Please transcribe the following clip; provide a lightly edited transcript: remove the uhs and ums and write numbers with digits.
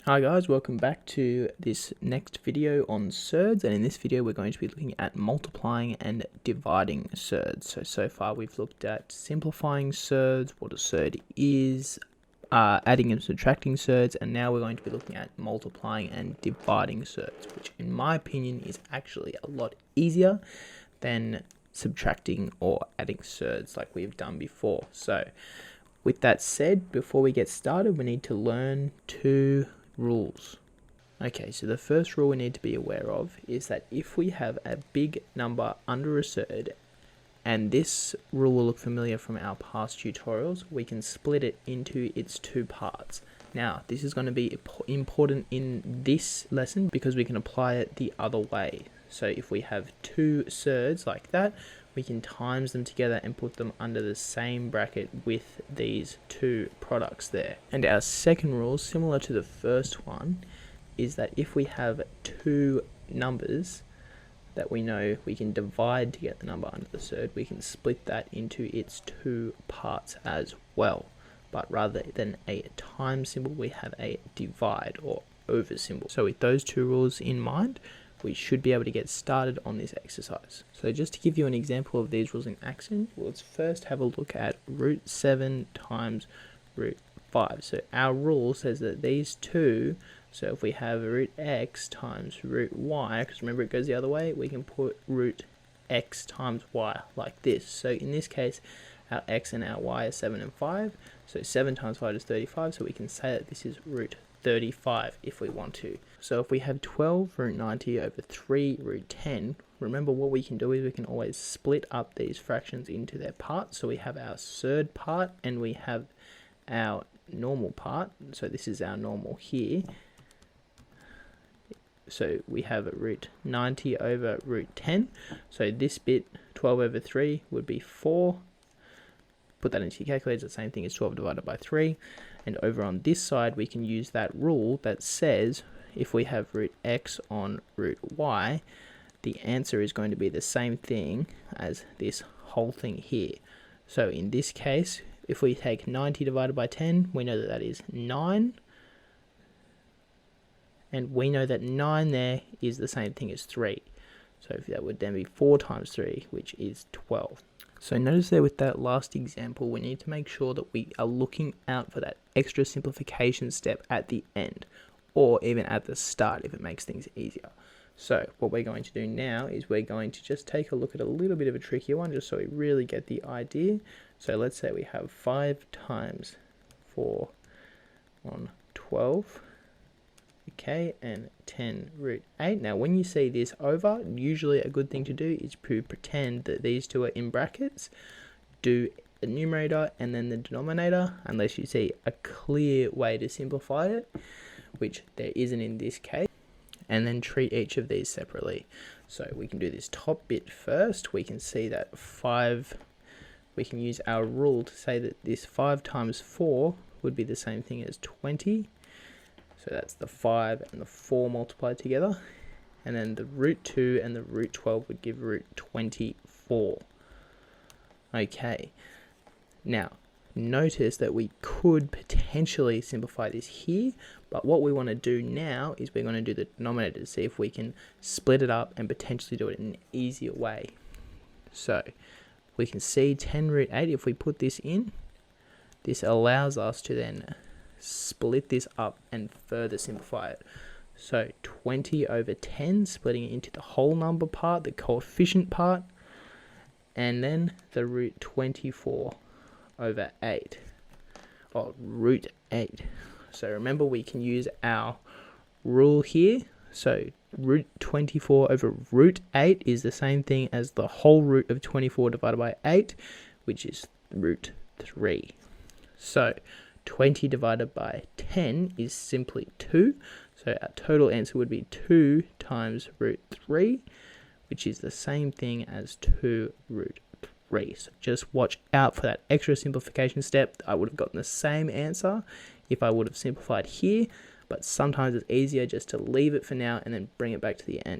Hi guys, welcome back to this next video on SURDS, and in this video we're going to be looking at multiplying and dividing SURDS. So far we've looked at simplifying SURDS, what a SURD is, adding and subtracting SURDS, and now we're going to be looking at multiplying and dividing SURDS, which in my opinion is actually a lot easier than subtracting or adding SURDS like we've done before. So with that said, before we get started, we need to learn two rules. Okay, so the first rule we need to be aware of is that if we have a big number under a SURD, and this rule will look familiar from our past tutorials, we can split it into its two parts. Now, this is going to be important in this lesson because we can apply it the other way. So if we have two SURDs like that, we can times them together and put them under the same bracket with these two products there. And our second rule, similar to the first one, is that if we have two numbers that we know we can divide to get the number under the SURD, we can split that into its two parts as well. But rather than a times symbol, we have a divide or over symbol. So with those two rules in mind, we should be able to get started on this exercise. So just to give you an example of these rules in action, let's first have a look at root 7 times root 5. So our rule says that these two, so if we have root x times root y, because remember it goes the other way, we can put root x times y like this. So in this case, our x and our y are 7 and 5. So 7 times 5 is 35, so we can say that this is root 35 if we want to. So if we have 12 root 90 over 3 root 10, remember what we can do is we can always split up these fractions into their parts. So we have our SURD part and we have our normal part. So this is our normal here. So we have root 90 over root 10. So this bit, 12 over 3, would be 4. Put that into your calculator, the same thing as 12 divided by 3. And over on this side, we can use that rule that says if we have root x on root y, the answer is going to be the same thing as this whole thing here. So in this case, if we take 90 divided by 10, we know that that is 9. And we know that 9 there is the same thing as 3. So that would then be 4 times 3, which is 12. So notice there with that last example, we need to make sure that we are looking out for that extra simplification step at the end, or even at the start if it makes things easier. So what we're going to do now is we're going to just take a look at a little bit of a trickier one, just so we really get the idea. So let's say we have 5 times 4 on 12. Okay, and 10 root 8. Now when you see this over, usually a good thing to do is to pretend that these two are in brackets, do the numerator and then the denominator, unless you see a clear way to simplify it, which there isn't in this case, and then treat each of these separately. So we can do this top bit first. We can see that 5, we can use our rule to say that this 5 times 4 would be the same thing as 20. So that's the 5 and the 4 multiplied together. And then the root 2 and the root 12 would give root 24. Okay. Now, notice that we could potentially simplify this here, but what we want to do now is we're going to do the denominator to see if we can split it up and potentially do it in an easier way. So we can see 10 root 8, if we put this in, this allows us to then split this up and further simplify it. So 20 over 10, splitting it into the whole number part, the coefficient part, and then the root 24 over 8, or root 8. So remember we can use our rule here. So root 24 over root 8 is the same thing as the whole root of 24 divided by 8, which is root 3. So 20 divided by 10 is simply 2. So our total answer would be 2 times root 3, which is the same thing as 2 root 3. So just watch out for that extra simplification step. I would have gotten the same answer if I would have simplified here, but sometimes it's easier just to leave it for now and then bring it back to the end.